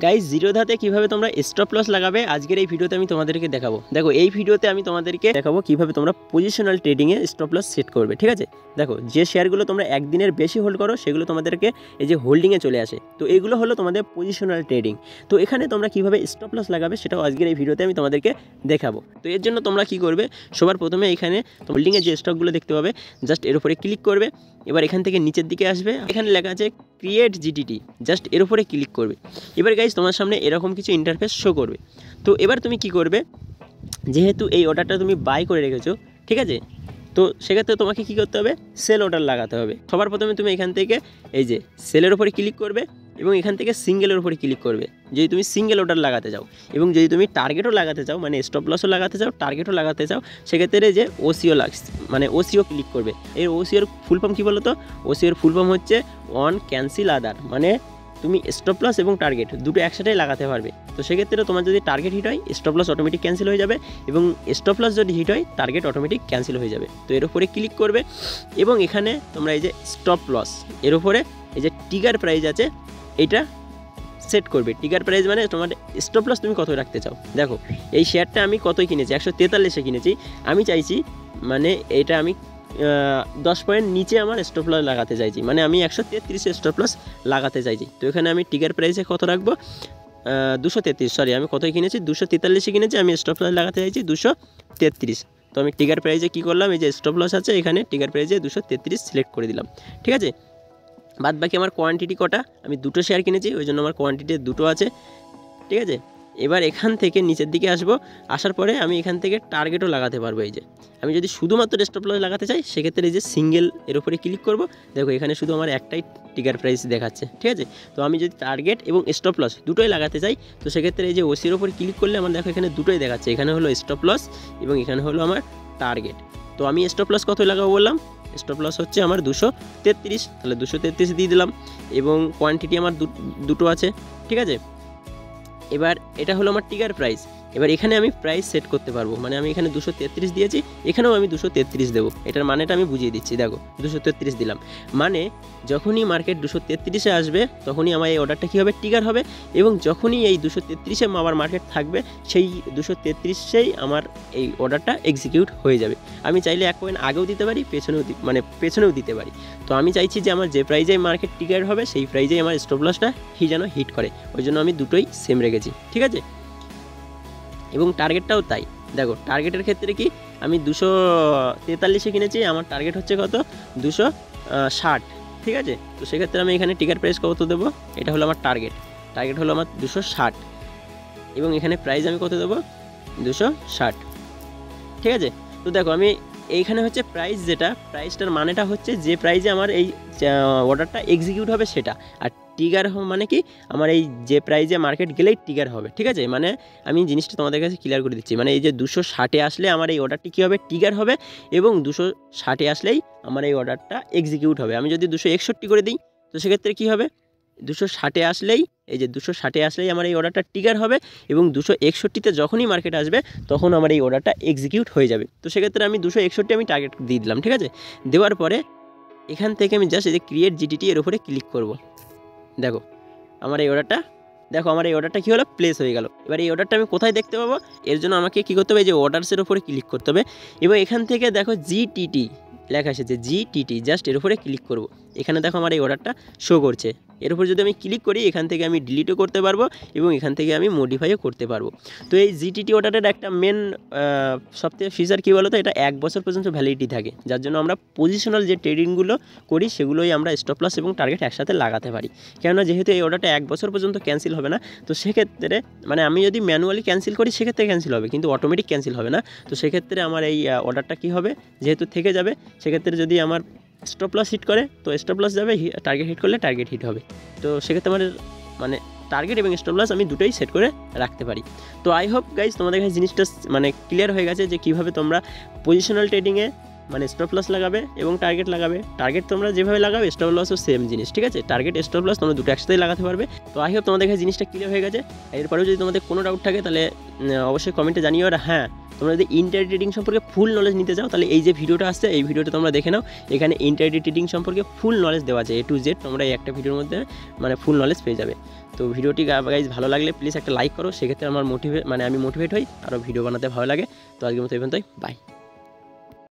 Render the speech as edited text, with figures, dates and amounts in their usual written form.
Guys জিরোধাতে কিভাবে তোমরা stop loss লাগাবে আজকের এই ভিডিওতে আমি তোমাদেরকে দেখাবো। দেখো এই ভিডিওতে আমি তোমাদেরকে দেখাবো কিভাবে তোমরা পজিশনাল ট্রেডিংয়ে স্টপ লস সেট করবে, ঠিক আছে। দেখো যে শেয়ারগুলো তোমরা একদিনের বেশি হোল্ড করো সেগুলো তোমাদেরকে এই যে হোল্ডিংয়ে চলে আসে, তো এগুলো হলো তোমাদের পজিশনাল ট্রেডিং। তো এখানে তোমরা কিভাবে স্টপ লস লাগাবে সেটাও আজকের এই ভিডিওতে আমি তোমাদেরকে দেখাবো। তো এর জন্য তোমরা কি করবে, সবার প্রথমে এখানে হোল্ডিংয়ে যে স্টকগুলো দেখতে পাবে জাস্ট এর উপরে ক্লিক করবে। এবার এখান থেকে নিচের দিকে আসবে, এখানে লেখা আছে ক্রিয়েট জিটিটি, জাস্ট এর উপরে ক্লিক করবে। এবার গাইস তোমার সামনে এরকম কিছু ইন্টারফেস শো করবে। তো এবার তুমি কি করবে, যেহেতু এই অর্ডারটা তুমি বাই করে রেখেছো, ঠিক আছে, তো সেক্ষেত্রে তোমাকে কি করতে হবে, সেল অর্ডার লাগাতে হবে। সবার প্রথমে তুমি এখান থেকে এই যে সেলের উপরে ক্লিক করবে এবং এখান থেকে সিঙ্গেলের উপরে ক্লিক করবে যদি তুমি সিঙ্গেল অর্ডার লাগাতে চাও। এবং যদি তুমি টার্গেটও লাগাতে চাও, মানে স্টপ লসও লাগাতে চাও, টার্গেটও লাগাতে চাও, সেক্ষেত্রে যে ওসিও মানে ওসিও ক্লিক করবে। এর ওসিওর ফুল ফর্ম কী বলো তো, ওসিওর ফুল ফর্ম হচ্ছে অন ক্যান্সেল আদার, মানে তুমি স্টপ লস এবং টার্গেট দুটো একসাথেই লাগাতে পারবে। তো সেক্ষেত্রে তোমার যদি টার্গেট হিট হয় স্টপ লস অটোমেটিক ক্যান্সেল হয়ে যাবে, এবং স্টপ লস যদি হিট হয় টার্গেট অটোমেটিক ক্যান্সেল হয়ে যাবে। তো এর উপরে ক্লিক করবে এবং এখানে তোমরা এই যে স্টপ লস এর উপরে এই যে ট্রিগার প্রাইস আছে এটা সেট করবে। ট্রিগার প্রাইস মানে তোমার স্টপ লস তুমি কত রাখতে চাও। দেখো এই শেয়ারটা আমি কতই কিনেছি, 143-এ কিনেছি। আমি চাইছি মানে এটা আমি 10 পয়েন্ট নিচে আমার স্টপ লস লাগাতে চাইছি, মানে আমি 133 স্টপ লস লাগাতে চাইছি। তো এখানে আমি ট্রিগার প্রাইসে কত রাখবো, 233, সরি আমি কতই কিনেছি 243-এ কিনেছি, আমি স্টপ লস লাগাতে চাইছি 233। তো আমি ট্রিগার প্রাইসে কী করলাম, এই যে স্টপ লস আছে এখানে ট্রিগার প্রাইসে 233 সিলেক্ট করে দিলাম, ঠিক আছে। বাদ বাকি আমার কোয়ান্টিটি কটা, আমি 2টো শেয়ার কিনেছি ওই জন্য আমার কোয়ান্টিটি 2টো আছে, ঠিক আছে। এবার এখান থেকে নিচের দিকে আসবো, আসার পরে আমি এখান থেকে টার্গেটও লাগাতে পারবো। এই যে আমি যদি শুধুমাত্র স্টপ লস লাগাতে চাই সেক্ষেত্রে এই যে সিঙ্গেল এর উপরে ক্লিক করব। দেখো এখানে শুধু আমার একটাই ট্রিগার প্রাইস দেখাচ্ছে, ঠিক আছে। তো আমি যদি টার্গেট এবং স্টপ লস দুটোই লাগাতে চাই তো সেক্ষেত্রে এই যে ওসির উপরে ক্লিক করলে আমার দেখো এখানে দুটোই দেখাচ্ছে, এখানে হলো স্টপ লস এবং এখানে হলো আমার টার্গেট। তো আমি স্টপ লস কতই লাগাবো বললাম, স্টপ লস হচ্ছে আমার 233, তাহলে 233 দিয়ে দিলাম এবং কোয়ান্টিটি আমার দুটো আছে, ঠিক আছে। এবার এটা হলো আমার ট্রিগার প্রাইস। এবার এখানে আমি প্রাইস সেট করতে পারবো, মানে আমি এখানে 233 দিয়েছি, এখানেও আমি 233 দেবো। এটার মানেটা আমি বুঝিয়ে দিচ্ছি। দেখো 233 দিলাম, মানে যখনই মার্কেট 233-এ আসবে তখনই আমার এই অর্ডারটা কী হবে, ট্রিগার হবে। এবং যখনই এই 233-এ আমার মার্কেট থাকবে সেই 233-এই আমার এই অর্ডারটা এক্সিকিউট হয়ে যাবে। আমি চাইলে 1 পয়েন্ট আগেও দিতে পারি, পেছনেও দিতে পারি। তো আমি চাইছি যে আমার যে প্রাইজে মার্কেট ট্রিগার হবে সেই প্রাইজেই আমার স্টপ লসটা যেন হিট করে, ওই জন্য আমি দুটোই সেম রেখেছি, ঠিক আছে। এবং টার্গেটটাও তাই। দেখো টার্গেটের ক্ষেত্রে কি আমি 243-এ কিনেছি, আমার টার্গেট হচ্ছে কত 260, ঠিক আছে। তো সেক্ষেত্রে আমি এখানে ট্রিগার প্রাইস কত দেবো, এটা হলো আমার টার্গেট হলো আমার 260 এবং এখানে প্রাইস আমি কত দেবো 260, ঠিক আছে। তো দেখো আমি এইখানে হচ্ছে প্রাইস, যেটা প্রাইসটার মানেটা হচ্ছে যে প্রাইসে আমার এই অর্ডারটা এক্সিকিউট হবে সেটা, আর ট্রিগার মানে কি আমার এই যে প্রাইসে মার্কেট গেলেই ট্রিগার হবে, ঠিক আছে। মানে আমি জিনিসটা তোমাদের কাছে ক্লিয়ার করে দিচ্ছি, মানে এই যে 260-এ আসলে আমার এই অর্ডারটি কী হবে, ট্রিগার হবে, এবং 260-এ আসলেই আমার এই অর্ডারটা এক্সিকিউট হবে। আমি যদি 261 করে দিই তো সেক্ষেত্রে কী হবে, 260-এ আসলেই এই যে 260-এ আসলেই আমার এই অর্ডারটা ট্রিগার হবে, এবং 261-তে যখনই মার্কেট আসবে তখন আমার এই অর্ডারটা এক্সিকিউট হয়ে যাবে। তো সেক্ষেত্রে আমি 261 আমি টার্গেট দিয়ে দিলাম, ঠিক আছে। দেওয়ার পরে এখান থেকে আমি জাস্ট এই যে ক্রিয়েট জিটিটি এর উপরে ক্লিক করব। দেখো আমার এই অর্ডারটা কী হলো, প্লেস হয়ে গেল। এবার এই অর্ডারটা আমি কোথায় দেখতে পাবো, এর জন্য আমাকে কী করতে হবে, এই যে অর্ডারসের উপরে ক্লিক করতে হবে এবং এখান থেকে দেখো জিটিটি লেখা এসেছে, জিটিটি, জাস্ট এর উপরে ক্লিক করব। এখানে দেখো আমার এই অর্ডারটা শো করছে। এর উপর যদি আমি ক্লিক করি এখান থেকে আমি ডিলিটও করতে পারবো এবং এখান থেকে আমি মডিফাইও করতে পারবো। তো এই জিটিটি অর্ডারের একটা মেন সবথেকে ফিচার কী বলো তো, এটা 1 বছর পর্যন্ত ভ্যালিডিটি থাকে, যার জন্য আমরা পজিশনাল যে ট্রেডিংগুলো করি সেগুলোই আমরা স্টপ লস এবং টার্গেট একসাথে লাগাতে পারি। কেননা যেহেতু এই অর্ডারটা 1 বছর পর্যন্ত ক্যান্সেল হবে না, তো সেক্ষেত্রে মানে আমি যদি ম্যানুয়ালি ক্যান্সেল করি সেক্ষেত্রে ক্যান্সেল হবে, কিন্তু অটোমেটিক ক্যান্সেল হবে না। তো সেক্ষেত্রে আমার এই অর্ডারটা কী হবে, যেহেতু থেকে যাবে, সেক্ষেত্রে যদি আমার স্টপ লস হিট করে তো স্টপ লস যাবে, টার্গেট হিট করলে টার্গেট হিট হবে। তো সেক্ষেত্রে আমার মানে টার্গেট এবং স্টপ লস আমি দুটোই সেট করে রাখতে পারি। তো আই হোপ গাইজ তোমাদের কাছে জিনিসটা মানে ক্লিয়ার হয়ে গেছে যে কীভাবে তোমরা পজিশনাল ট্রেডিংয়ে মানে স্টপ লস লাগাবে এবং টার্গেট লাগাবে। টার্গেট তোমরা যেভাবে লাগাবে স্টপ লসও সেম জিনিস, ঠিক আছে। টার্গেট স্টপ লস তোমরা দুটো একসাথেই লাগাতে পারবে। তো আই হোপ তোমাদের কাছে জিনিসটা ক্লিয়ার হয়ে গেছে। এরপরেও যদি তোমাদের কোনো ডাউট থাকে তাহলে অবশ্যই কমেন্টে জানিও। আর হ্যাঁ, তোমরা যদি ইন্টারডে ট্রেডিং সম্পর্কে ফুল নলেজ নিতে চাও তাহলে এই যে ভিডিওটা আসছে এই ভিডিওটা তোমরা দেখে নাও। এখানে ইন্টারডে ট্রেডিং সম্পর্কে ফুল নলেজ দেওয়া আছে, A to Z তোমরা এই একটা ভিডিওর মধ্যে মানে ফুল নলেজ পেয়ে যাবে। তো ভিডিওটি গাইজ ভালো লাগলে প্লিজ একটা লাইক করো, সেক্ষেত্রে আমার আমি মোটিভেট হই, আরও ভিডিও বানাতে ভালো লাগে। তো আজকের মতো এই পর্যন্তই, বাই।